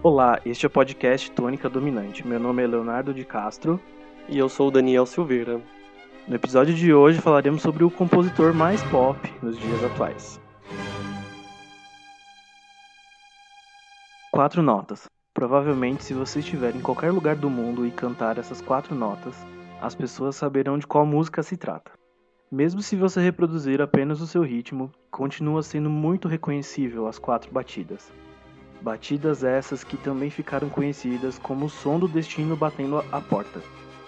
Olá, este é o podcast Tônica Dominante. Meu nome é Leonardo de Castro. E eu sou o Daniel Silveira. No episódio de hoje falaremos sobre o compositor mais pop nos dias atuais. 4 notas. Provavelmente, se você estiver em qualquer lugar do mundo e cantar essas 4 notas, as pessoas saberão de qual música se trata. Mesmo se você reproduzir apenas o seu ritmo, continua sendo muito reconhecível as 4 batidas. Batidas essas que também ficaram conhecidas como o som do destino batendo à porta.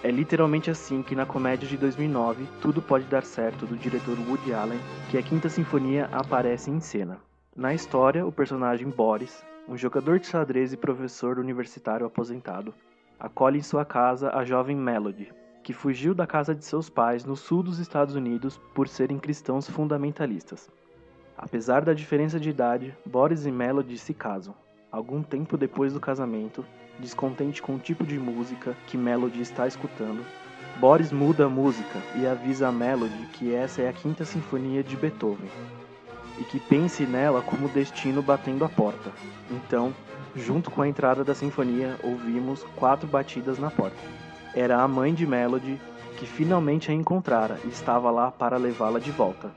É literalmente assim que na comédia de 2009, Tudo Pode Dar Certo, do diretor Woody Allen, que a Quinta Sinfonia aparece em cena. Na história, o personagem Boris, um jogador de xadrez e professor universitário aposentado, acolhe em sua casa a jovem Melody, que fugiu da casa de seus pais no sul dos Estados Unidos por serem cristãos fundamentalistas. Apesar da diferença de idade, Boris e Melody se casam. Algum tempo depois do casamento, descontente com o tipo de música que Melody está escutando, Boris muda a música e avisa a Melody que essa é a Quinta Sinfonia de Beethoven e que pense nela como o destino batendo a porta. Então, junto com a entrada da sinfonia, ouvimos 4 batidas na porta. Era a mãe de Melody que finalmente a encontrara e estava lá para levá-la de volta.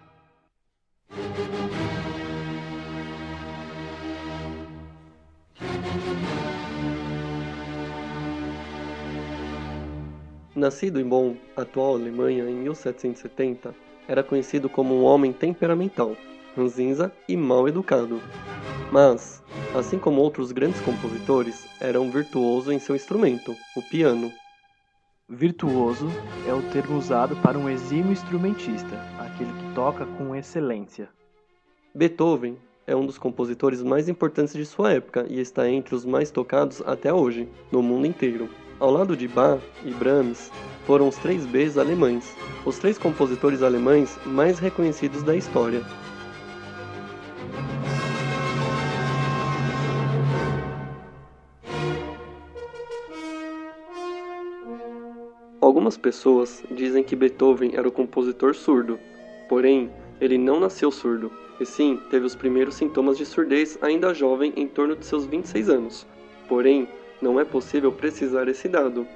Nascido em Bonn, atual Alemanha, em 1770, era conhecido como um homem temperamental, ranzinza e mal educado. Mas, assim como outros grandes compositores, era um virtuoso em seu instrumento, o piano. Virtuoso é o termo usado para um exímio instrumentista, aquele que toca com excelência. Beethoven é um dos compositores mais importantes de sua época e está entre os mais tocados até hoje, no mundo inteiro. Ao lado de Bach e Brahms, foram os 3 Bs alemães, os 3 compositores alemães mais reconhecidos da história. Algumas pessoas dizem que Beethoven era o compositor surdo, porém, ele não nasceu surdo, e sim teve os primeiros sintomas de surdez ainda jovem em torno de seus 26 anos. Porém, não é possível precisar esse dado.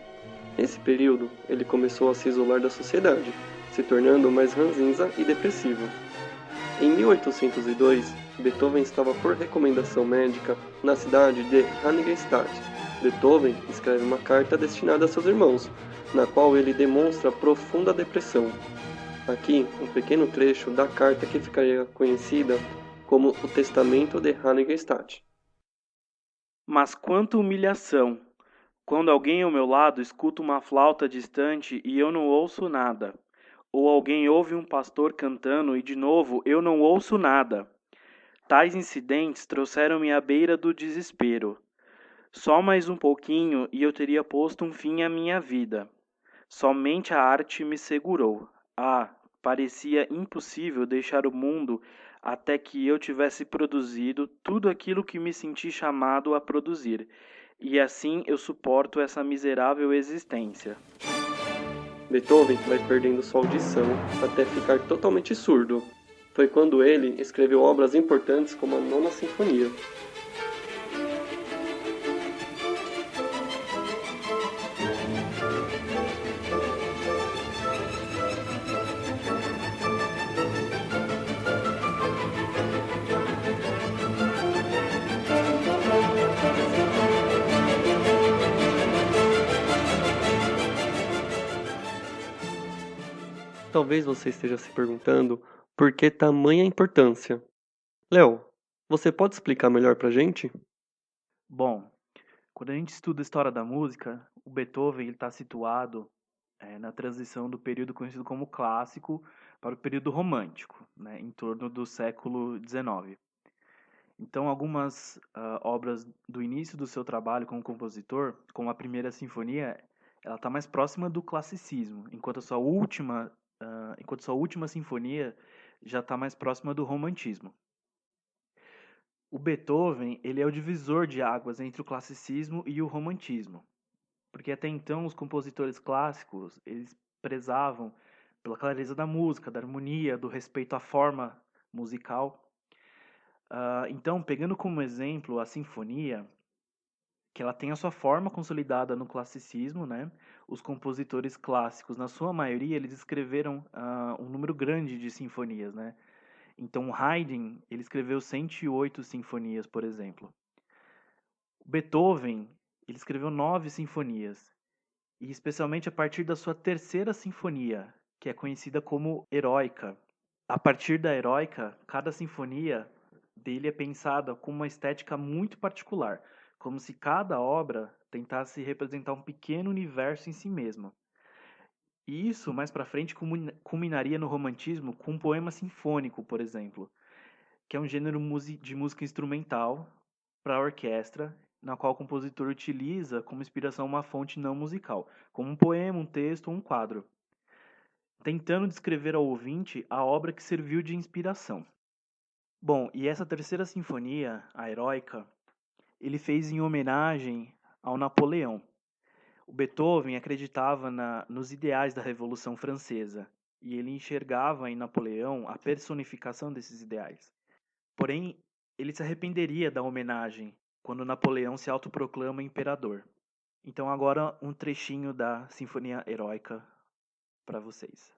Nesse período, ele começou a se isolar da sociedade, se tornando mais ranzinza e depressivo. Em 1802, Beethoven estava por recomendação médica na cidade de Heiligenstadt. Beethoven escreve uma carta destinada a seus irmãos, na qual ele demonstra profunda depressão. Aqui, um pequeno trecho da carta que ficaria conhecida como o Testamento de Heiligenstadt. Mas quanta humilhação! Quando alguém ao meu lado escuta uma flauta distante e eu não ouço nada. Ou alguém ouve um pastor cantando e de novo eu não ouço nada. Tais incidentes trouxeram-me à beira do desespero. Só mais um pouquinho e eu teria posto um fim à minha vida. Somente a arte me segurou. Parecia impossível deixar o mundo até que eu tivesse produzido tudo aquilo que me senti chamado a produzir. E assim eu suporto essa miserável existência. Beethoven vai perdendo sua audição até ficar totalmente surdo. Foi quando ele escreveu obras importantes como a Nona Sinfonia. Talvez você esteja se perguntando por que tamanha importância. Léo, você pode explicar melhor pra gente? Bom, quando a gente estuda a história da música, o Beethoven está situado na transição do período conhecido como clássico para o período romântico, né, em torno do século XIX. Então, algumas obras do início do seu trabalho como compositor, como a Primeira Sinfonia, ela está mais próxima do classicismo, enquanto sua última sinfonia já está mais próxima do romantismo. O Beethoven, ele é o divisor de águas entre o classicismo e o romantismo, porque até então os compositores clássicos, eles prezavam pela clareza da música, da harmonia, do respeito à forma musical. Então, pegando como exemplo a sinfonia, que ela tem a sua forma consolidada no classicismo, né? Os compositores clássicos, na sua maioria, eles escreveram um número grande de sinfonias, né? Então, Haydn, ele escreveu 108 sinfonias, por exemplo. Beethoven, ele escreveu 9 sinfonias, e especialmente a partir da sua terceira sinfonia, que é conhecida como Heroica. A partir da Heroica, cada sinfonia dele é pensada com uma estética muito particular, como se cada obra tentasse representar um pequeno universo em si mesma. E isso, mais para frente, culminaria no romantismo com um poema sinfônico, por exemplo, que é um gênero de música instrumental para orquestra, na qual o compositor utiliza como inspiração uma fonte não musical, como um poema, um texto ou um quadro, tentando descrever ao ouvinte a obra que serviu de inspiração. Bom, e essa terceira sinfonia, a Heroica, ele fez em homenagem ao Napoleão. O Beethoven acreditava nos ideais da Revolução Francesa, e ele enxergava em Napoleão a personificação desses ideais. Porém, ele se arrependeria da homenagem quando Napoleão se autoproclama imperador. Então agora um trechinho da Sinfonia Heroica para vocês.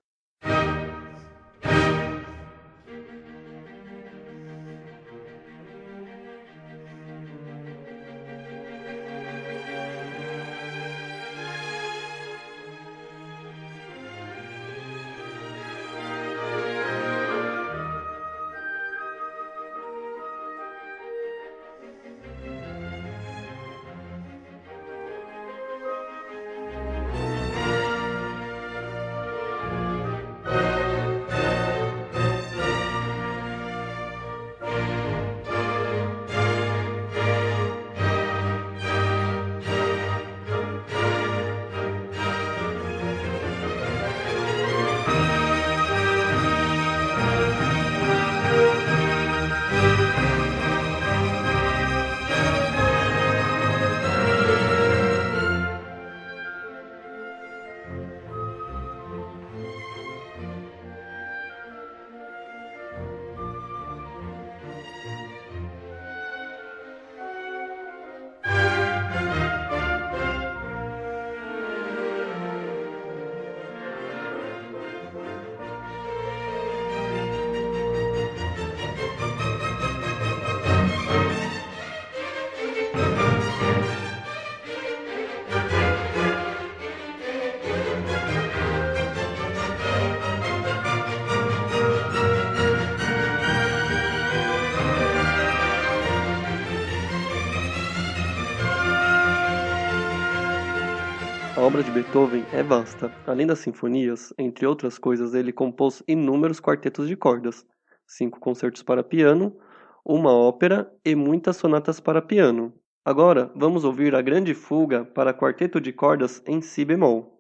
A obra de Beethoven é vasta. Além das sinfonias, entre outras coisas, ele compôs inúmeros quartetos de cordas, 5 concertos para piano, uma ópera e muitas sonatas para piano. Agora, vamos ouvir a Grande Fuga para quarteto de cordas em si bemol.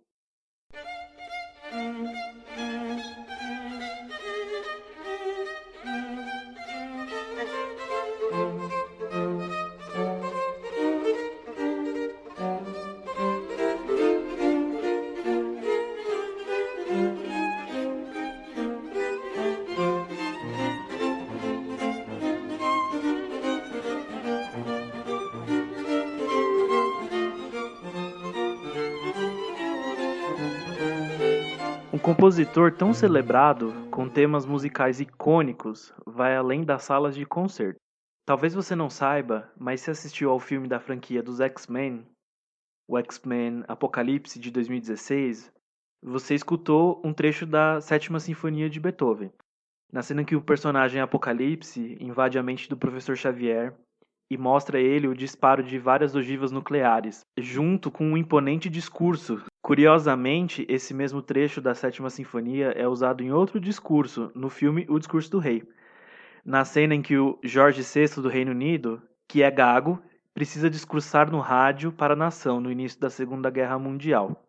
Um compositor tão celebrado, com temas musicais icônicos, vai além das salas de concerto. Talvez você não saiba, mas se assistiu ao filme da franquia dos X-Men, o X-Men Apocalipse de 2016, você escutou um trecho da Sétima Sinfonia de Beethoven, na cena em que o personagem Apocalipse invade a mente do Professor Xavier e mostra a ele o disparo de várias ogivas nucleares, junto com um imponente discurso. Curiosamente, esse mesmo trecho da Sétima Sinfonia é usado em outro discurso, no filme O Discurso do Rei, na cena em que o Jorge VI do Reino Unido, que é gago, precisa discursar no rádio para a nação no início da Segunda Guerra Mundial.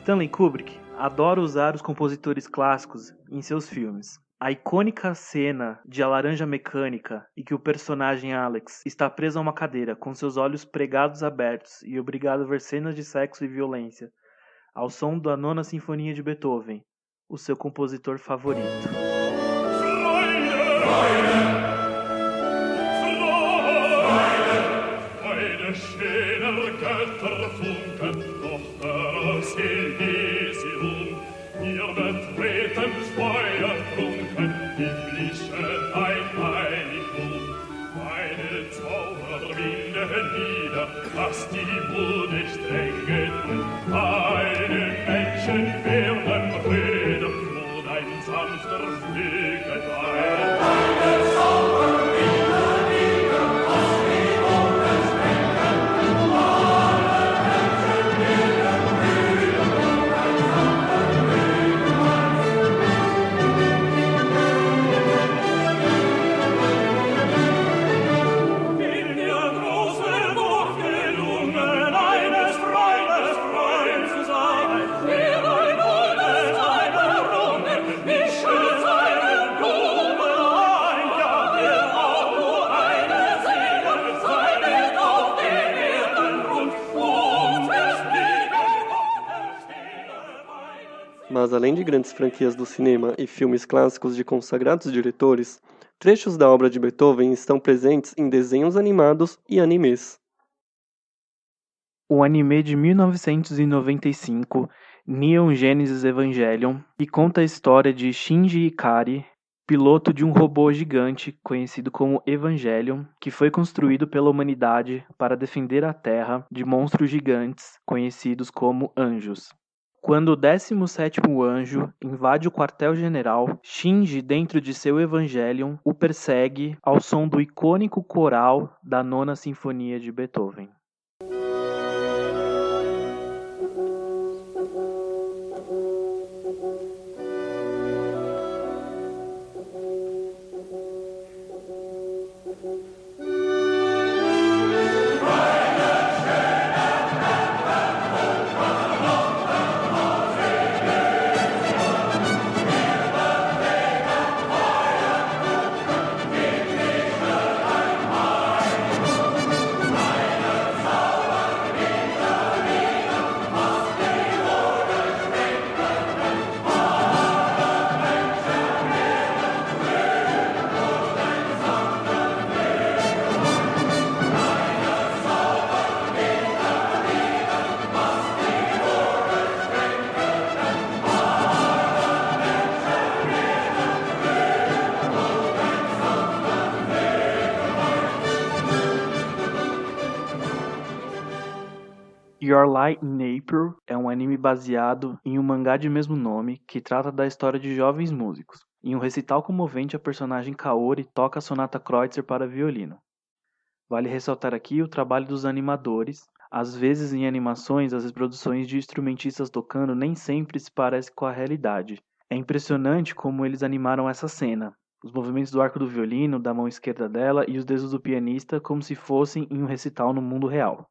Stanley Kubrick adora usar os compositores clássicos em seus filmes. A icônica cena de A Laranja Mecânica, em que o personagem Alex está preso a uma cadeira com seus olhos pregados abertos e obrigado a ver cenas de sexo e violência, ao som da Nona Sinfonia de Beethoven, o seu compositor favorito. Was die Mode strenge tun, einen Menschen werden rede, nur ein sanfter Flügel ein. Eine Zauberwinde liegen, was die Mode strenge tun, alle Menschen werden rede, nur ein sanfter Flügel ein. In der großen Wurf gelungen, eines Freundes Freund zu sein, wer ein Holdes seiner Runde, mische seinen Blumen ein, ja, wer auch nur eine Seele, sei nicht auf den Erdengrund, und es bliebe auf der Stille meinen. Mas além de grandes franquias do cinema e filmes clássicos de consagrados diretores, trechos da obra de Beethoven estão presentes em desenhos animados e animes. O anime de 1995, Neon Genesis Evangelion, que conta a história de Shinji Ikari, piloto de um robô gigante conhecido como Evangelion, que foi construído pela humanidade para defender a Terra de monstros gigantes conhecidos como anjos. Quando o 17º anjo invade o quartel-general, Shinji, dentro de seu Evangelion, o persegue ao som do icônico coral da Nona Sinfonia de Beethoven. Your Lie in April é um anime baseado em um mangá de mesmo nome que trata da história de jovens músicos. Em um recital comovente, a personagem Kaori toca a sonata Kreutzer para violino. Vale ressaltar aqui o trabalho dos animadores. Às vezes, em animações, as reproduções de instrumentistas tocando nem sempre se parecem com a realidade. É impressionante como eles animaram essa cena. Os movimentos do arco do violino, da mão esquerda dela e os dedos do pianista como se fossem em um recital no mundo real.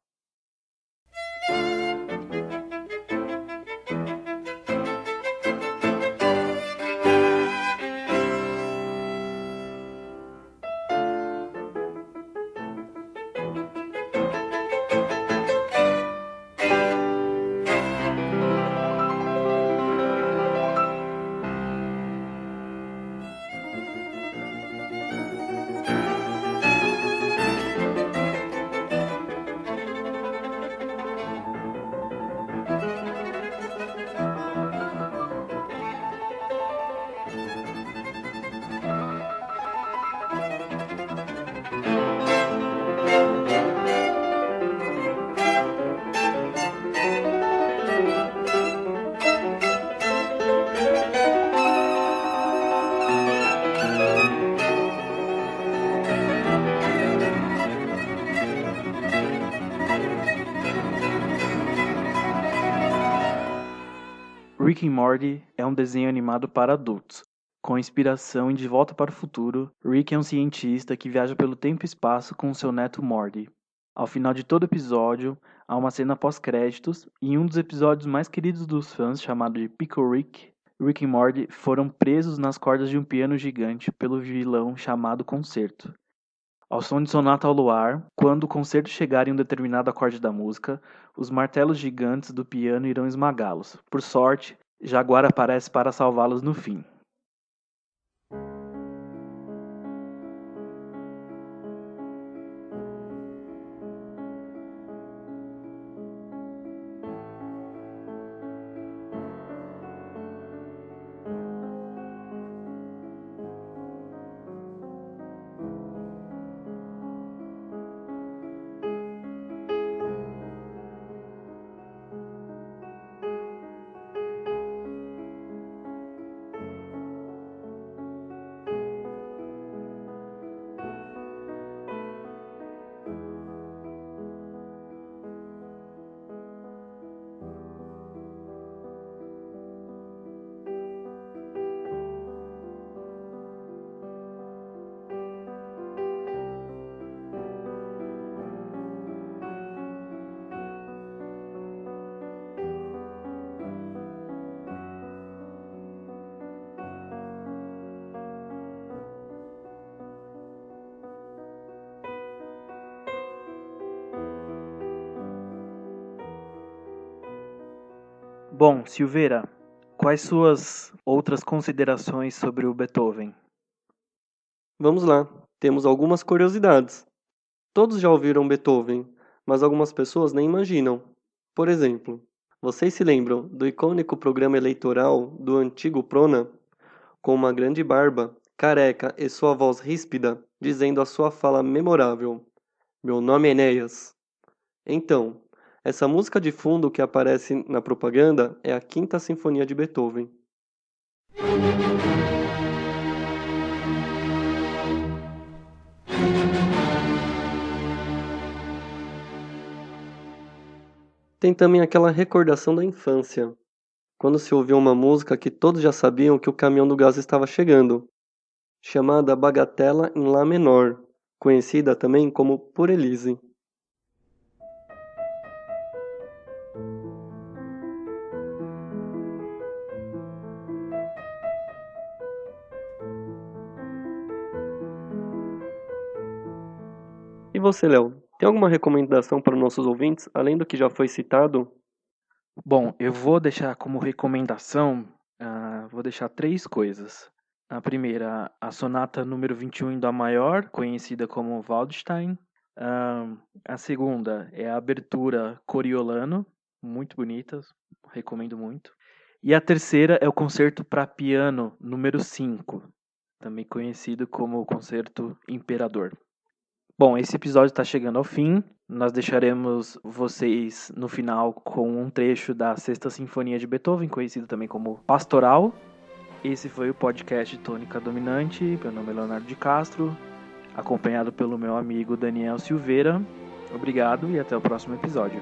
Rick and Morty é um desenho animado para adultos. Com inspiração em De Volta para o Futuro, Rick é um cientista que viaja pelo tempo e espaço com seu neto Morty. Ao final de todo episódio, há uma cena pós-créditos, e em um dos episódios mais queridos dos fãs, chamado de Pickle Rick, Rick e Morty foram presos nas cordas de um piano gigante pelo vilão chamado Concerto. Ao som de Sonata ao Luar, quando o concerto chegar em um determinado acorde da música, os martelos gigantes do piano irão esmagá-los. Por sorte, Jaguar aparece para salvá-los no fim. Bom, Silveira, quais suas outras considerações sobre o Beethoven? Vamos lá, temos algumas curiosidades. Todos já ouviram Beethoven, mas algumas pessoas nem imaginam. Por exemplo, vocês se lembram do icônico programa eleitoral do antigo Prona? Com uma grande barba, careca e sua voz ríspida, dizendo a sua fala memorável: "Meu nome é Enéas." Então, essa música de fundo que aparece na propaganda é a Quinta Sinfonia de Beethoven. Tem também aquela recordação da infância, quando se ouvia uma música que todos já sabiam que o caminhão do gás estava chegando, chamada Bagatela em Lá menor, conhecida também como Por Elise. E você, Léo, tem alguma recomendação para os nossos ouvintes, além do que já foi citado? Bom, eu vou deixar como recomendação, vou deixar 3 coisas. A primeira, a sonata número 21 em Dó maior, conhecida como Waldstein. A segunda é a abertura Coriolano, muito bonita, recomendo muito. E a terceira é o concerto para piano número 5, também conhecido como o concerto Imperador. Bom, esse episódio está chegando ao fim. Nós deixaremos vocês no final com um trecho da Sexta Sinfonia de Beethoven, conhecido também como Pastoral. Esse foi o podcast Tônica Dominante. Meu nome é Leonardo de Castro, acompanhado pelo meu amigo Daniel Silveira. Obrigado e até o próximo episódio.